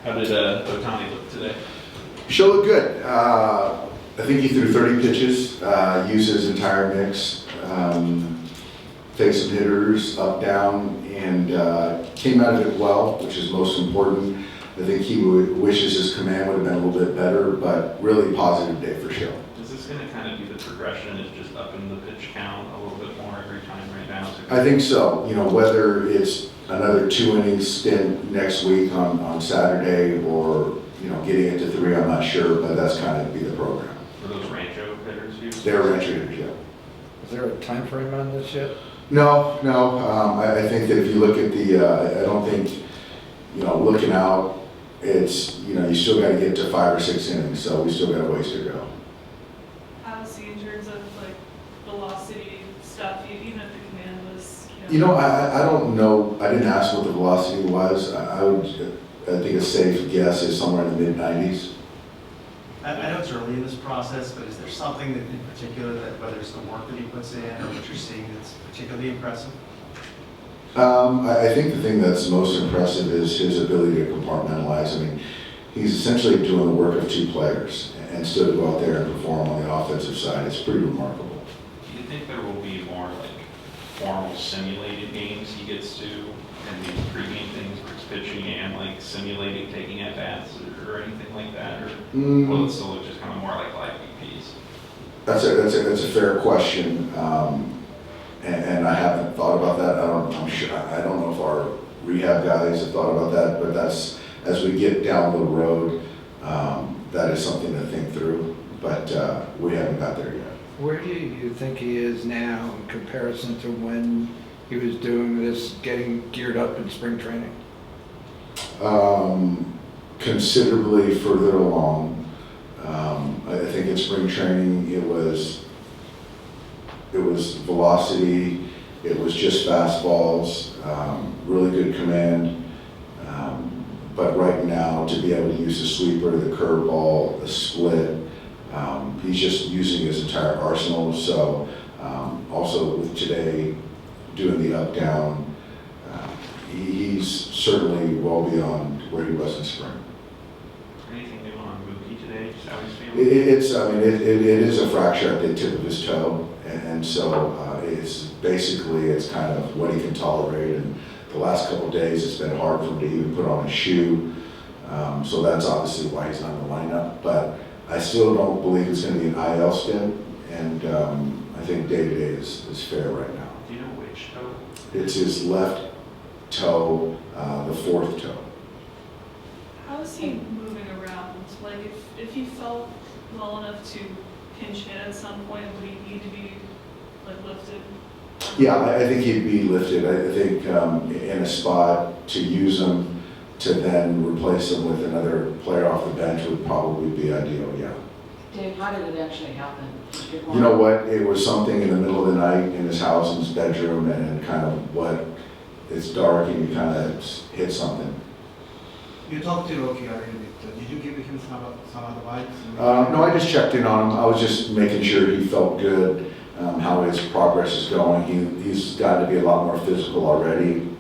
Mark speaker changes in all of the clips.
Speaker 1: How did Ohtani look today?
Speaker 2: Show looked good. I think he threw 30 pitches, used his entire mix, faced some hitters up, down, and came out of it well, which is most important. I think he wishes his command would have been a little bit better, but really positive day for Show.
Speaker 1: Is this going to kind of be the progression? Is just upping the pitch count a little bit more every time right now?
Speaker 2: I think so. You know, whether it's another 2 innings stint next week on Saturday or, you know, getting it to 3, I'm not sure, but that's kind of be the program.
Speaker 1: Were those Rancho hitters used?
Speaker 2: They're Rancho hitters, yeah.
Speaker 3: Is there a time frame on this yet?
Speaker 2: No. I think that if you look at the, I don't think, you know, looking out, it's, you know, you still got to get to 5 or 6 innings, so we still got a ways to go.
Speaker 4: How's he in terms of like velocity stuff, even if the command was,
Speaker 2: You know, I don't know. I didn't ask what the velocity was. I think a safe guess is somewhere in the mid-90s.
Speaker 5: I know it's early in this process, but is there something that in particular, that whether it's the work that he puts in or what you're seeing, that's particularly impressive?
Speaker 2: I think the thing that's most impressive is his ability to compartmentalize. I mean, he's essentially doing the work of 2 players and still to go out there and perform on the offensive side. It's pretty remarkable.
Speaker 1: Do you think there will be more like formal simulated games he gets to, and these pregame things where it's pitching and like simulating taking at bats or anything like that, or will it still look just kind of more like live VPs?
Speaker 2: That's a fair question, and I haven't thought about that. I don't know if our rehab guys have thought about that, but that's, as we get down the road, that is something to think through. But we haven't got there yet.
Speaker 3: Where do you think he is now in comparison to when he was doing this, getting geared up in spring training?
Speaker 2: Considerably further along. I think in spring training it was velocity, it was just fastballs, really good command. But right now, to be able to use the sweeper, the curveball, the split, he's just using his entire arsenal. So also with today doing the up down, he's certainly well beyond where he was in spring.
Speaker 1: Anything new on Mookie today? Just how he's feeling?
Speaker 2: It is a fracture at the tip of his toe, and so it's kind of what he can tolerate. And the last couple of days, it's been hard for him to even put on a shoe. So that's obviously why he's not in the lineup. But I still don't believe it's going to be an IL stint, and I think day-to-day is fair right now.
Speaker 1: Do you know which toe?
Speaker 2: It's his left toe, the 4th toe.
Speaker 4: how is he moving around? Like if he felt well enough to pinch hit at some point, would he need to be like lifted?
Speaker 2: Yeah, I think he'd be lifted. I think in a spot to use him to then replace him with another player off the bench would probably be ideal, yeah.
Speaker 6: Dave, how did it actually happen?
Speaker 2: You know what, it was something in the middle of the night in his house, in his bedroom, and kind of it's dark and you kind of hit something.
Speaker 5: You talked to Roki already. Did you give him some advice?
Speaker 2: No, I just checked in on him. I was just making sure he felt good, how his progress is going. He's gotten to be a lot more physical already.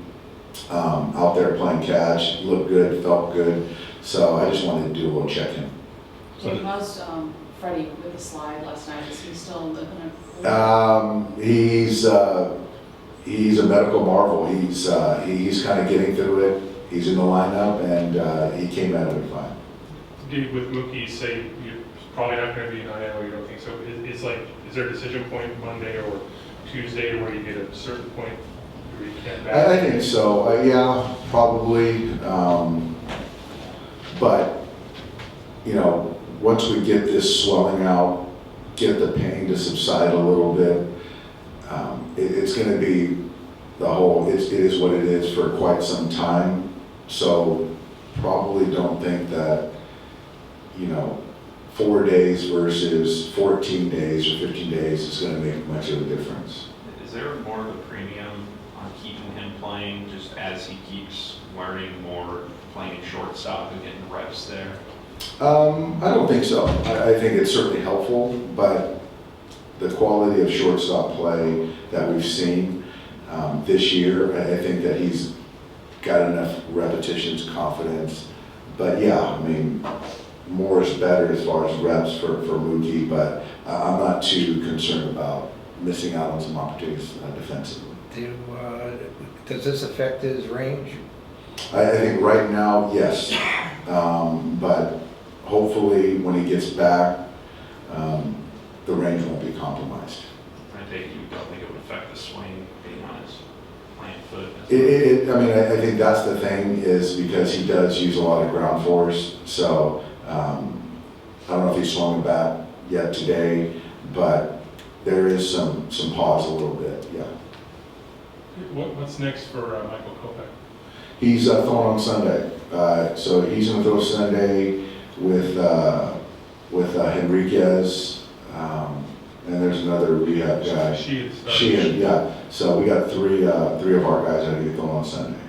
Speaker 2: Out there playing catch, looked good, felt good. So I just wanted to do a little check-in.
Speaker 6: Dave, how's Freddie with the slide last night? Is he still living a...
Speaker 2: He's a medical marvel. He's kind of getting through it. He's in the lineup, and he came out of it fine.
Speaker 7: With Mookie, say you're probably not going to be an IL, you don't think so? Is there a decision point Monday or Tuesday where you get a certain point where you can't back?
Speaker 2: I think so. Yeah, probably. But you know, once we get this swelling out, get the pain to subside a little bit, it's going to be it is what it is for quite some time. So probably don't think that, you know, 4 days versus 14 days or 15 days is going to make much of a difference.
Speaker 1: Is there more of a premium on keeping him playing just as he keeps learning more, playing shortstop and getting reps there?
Speaker 2: I don't think so. I think it's certainly helpful, but the quality of shortstop play that we've seen this year, I think that he's got enough repetitions, confidence But yeah, I mean, more is better as far as reps for Mookie, but I'm not too concerned about missing out on some opportunities defensively.
Speaker 3: Does this affect his range?
Speaker 2: I think right now, yes. But hopefully when he gets back, the range won't be compromised.
Speaker 1: I take you don't think it would affect the swing being on his plant foot?
Speaker 2: I mean, I think that's the thing is because he does use a lot of ground force. So I don't know if he's swung the bat yet today, but there is some pause a little bit, yeah.
Speaker 7: What's next for Michael Kopech?
Speaker 2: He's throwing on Sunday. So he's going to throw Sunday with Henriquez, and there's another rehab guy. Sheehan, yeah. So we got three of our guys that are throwing on Sunday.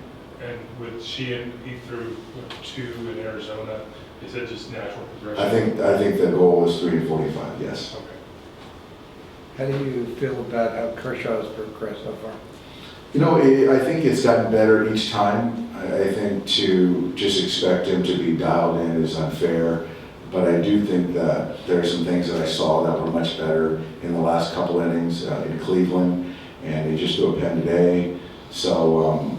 Speaker 7: And with Sheehan, he threw 2 in Arizona. Is that just natural progression?
Speaker 2: I think the goal is 3 and 45. Yes.
Speaker 7: Okay.
Speaker 3: How do you feel about how Kershaw has progressed so far?
Speaker 2: You know, I think it's gotten better each time. I think to just expect him to be dialed in is unfair. But I do think that there are some things that I saw that were much better in the last couple innings in Cleveland, and he just threw a pen today. So,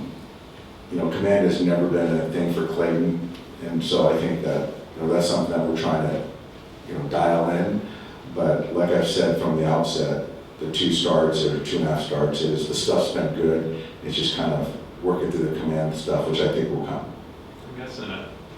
Speaker 2: you know, command has never been a thing for Clayton, and so I think that that's something that we're trying to, dial in. But like I've said from the outset, the 2 starts or 2.5 starts is the stuff's been good. It's just kind of working through the command stuff, which I think will come.
Speaker 1: I'm guessing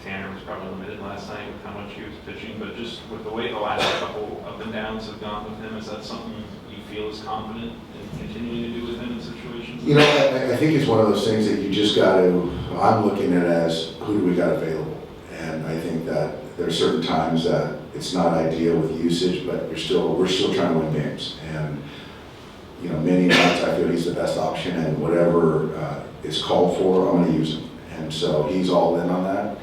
Speaker 1: Tanner was probably limited last night with how much he was pitching, but just with the way the last couple up and downs have gone with him, is that something you feel is confident in continuing to do with him in situations?
Speaker 2: You know, I think it's one of those things that you just got to, I'm looking at it as who do we got available? And I think that there are certain times that it's not ideal with usage, but we're still trying to win games. And, many nights I feel he's the best option, and whatever is called for, I'm going to use him. And so he's all in on that.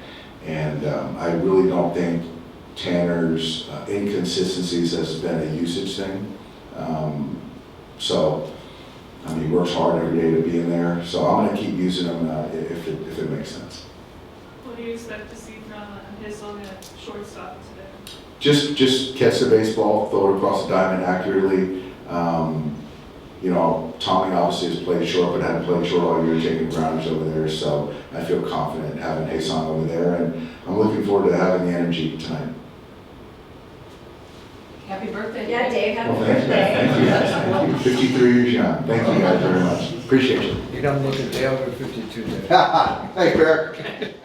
Speaker 2: And I really don't think Tanner's inconsistencies has been a usage thing. So, I mean, he works hard every day to be in there. So I'm going to keep using him if it makes sense.
Speaker 4: What do you expect to see from his on at shortstop today?
Speaker 2: Just catch the baseball, throw it across the diamond accurately. Tommy obviously has played short, but hadn't played short all year, taking grounders over there. So I feel confident having Hasan over there, and I'm looking forward to having the energy tonight.
Speaker 6: Happy birthday.
Speaker 8: Yeah, Dave, happy
Speaker 2: Well, thank you. 53 years young. Thank you guys very much. Appreciate you.
Speaker 3: You don't look a day over 52 days.
Speaker 2: Hey, Eric.